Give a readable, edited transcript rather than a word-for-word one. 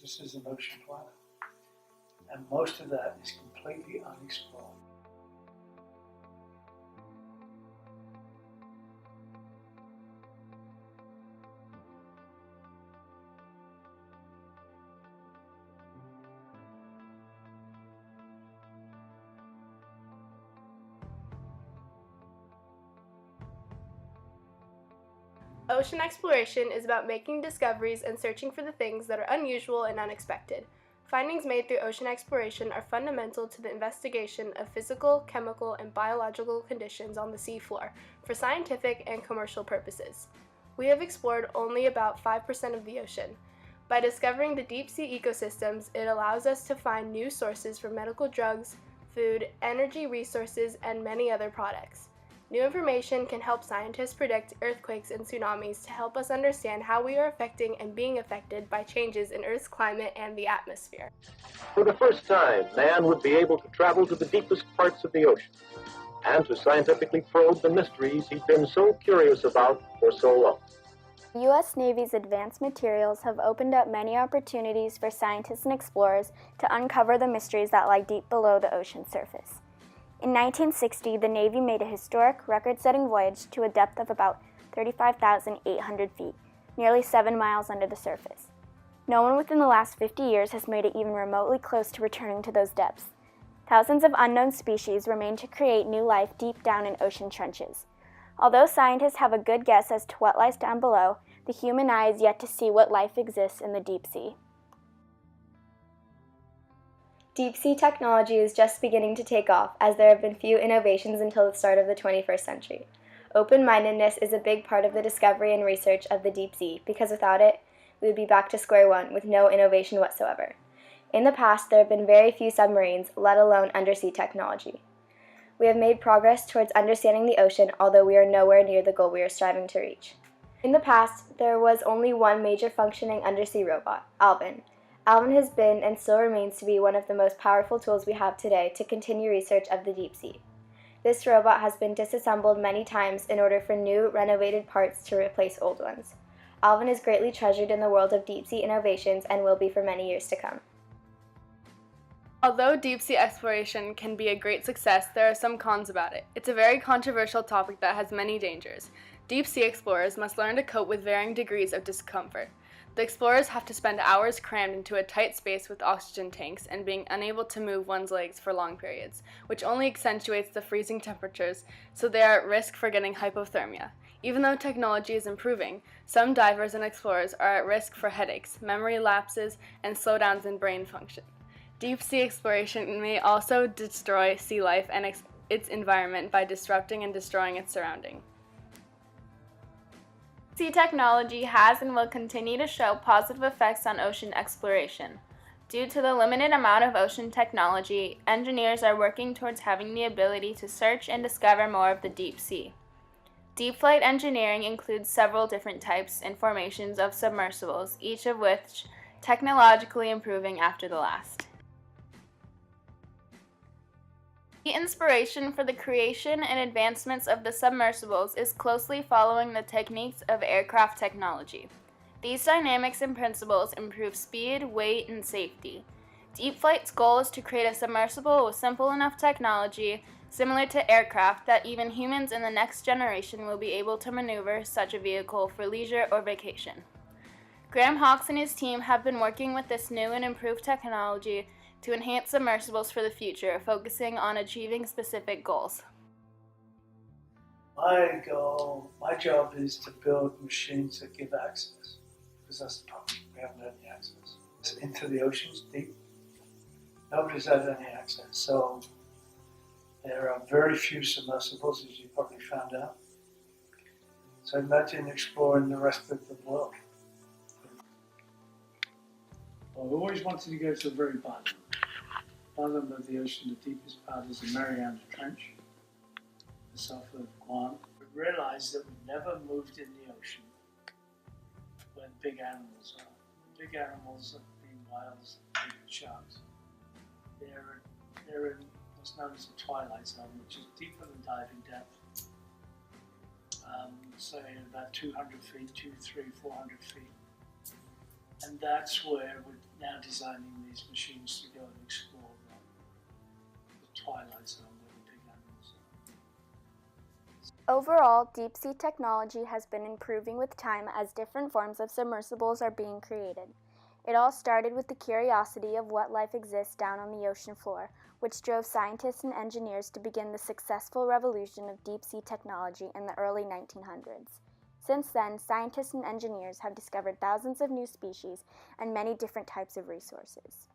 This is an ocean planet, and most of that is completely unexplored. Ocean exploration is about making discoveries and searching for the things that are unusual and unexpected. Findings made through ocean exploration are fundamental to the investigation of physical, chemical, and biological conditions on the seafloor for scientific and commercial purposes. We have explored only about 5% of the ocean. By discovering the deep sea ecosystems, it allows us to find new sources for medical drugs, food, energy resources, and many other products. New information can help scientists predict earthquakes and tsunamis to help us understand how we are affecting and being affected by changes in Earth's climate and the atmosphere. For the first time, man would be able to travel to the deepest parts of the ocean and to scientifically probe the mysteries he'd been so curious about for so long. The U.S. Navy's advanced materials have opened up many opportunities for scientists and explorers to uncover the mysteries that lie deep below the ocean's surface. In 1960, the Navy made a historic, record-setting voyage to a depth of about 35,800 feet, nearly 7 miles under the surface. No one within the last 50 years has made it even remotely close to returning to those depths. Thousands of unknown species remain to create new life deep down in ocean trenches. Although scientists have a good guess as to what lies down below, the human eye is yet to see what life exists in the deep sea. Deep sea technology is just beginning to take off, as there have been few innovations until the start of the 21st century. Open-mindedness is a big part of the discovery and research of the deep sea, because without it, we would be back to square one with no innovation whatsoever. In the past, there have been very few submarines, let alone undersea technology. We have made progress towards understanding the ocean, although we are nowhere near the goal we are striving to reach. In the past, there was only one major functioning undersea robot, Alvin. Alvin has been and still remains to be one of the most powerful tools we have today to continue research of the deep sea. This robot has been disassembled many times in order for new, renovated parts to replace old ones. Alvin is greatly treasured in the world of deep sea innovations and will be for many years to come. Although deep sea exploration can be a great success, there are some cons about it. It's a very controversial topic that has many dangers. Deep sea explorers must learn to cope with varying degrees of discomfort. The explorers have to spend hours crammed into a tight space with oxygen tanks and being unable to move one's legs for long periods, which only accentuates the freezing temperatures, so they are at risk for getting hypothermia. Even though technology is improving, some divers and explorers are at risk for headaches, memory lapses, and slowdowns in brain function. Deep sea exploration may also destroy sea life and its environment by disrupting and destroying its surroundings. Sea technology has and will continue to show positive effects on ocean exploration. Due to the limited amount of ocean technology, engineers are working towards having the ability to search and discover more of the deep sea. Deep flight engineering includes several different types and formations of submersibles, each of which technologically improving after the last. The inspiration for the creation and advancements of the submersibles is closely following the techniques of aircraft technology. These dynamics and principles improve speed, weight, and safety. Deep flight's goal is to create a submersible with simple enough technology, similar to aircraft, that even humans in the next generation will be able to maneuver such a vehicle for leisure or vacation. Graham Hawkes and his team have been working with this new and improved technology to enhance submersibles for the future, focusing on achieving specific goals. My job is to build machines that give access, because that's the problem. We haven't had any access. It's into the oceans deep. Nobody's had any access. So there are very few submersibles, as you probably found out. So imagine exploring the rest of the world. Well, I've always wanted to go to the very bottom of the ocean. The deepest part is the Mariana Trench, south of Guam. We realized that we never moved in the ocean where big animals are. The big animals are being whales, big sharks. They're in what's known as the twilight zone, which is deeper than diving depth. Say about 200 feet, 200, 300, 400 feet. And that's where, with now designing these machines to go and explore the twilight zone where the big animals are. Overall, deep-sea technology has been improving with time as different forms of submersibles are being created. It all started with the curiosity of what life exists down on the ocean floor, which drove scientists and engineers to begin the successful revolution of deep-sea technology in the early 1900s. Since then, scientists and engineers have discovered thousands of new species and many different types of resources.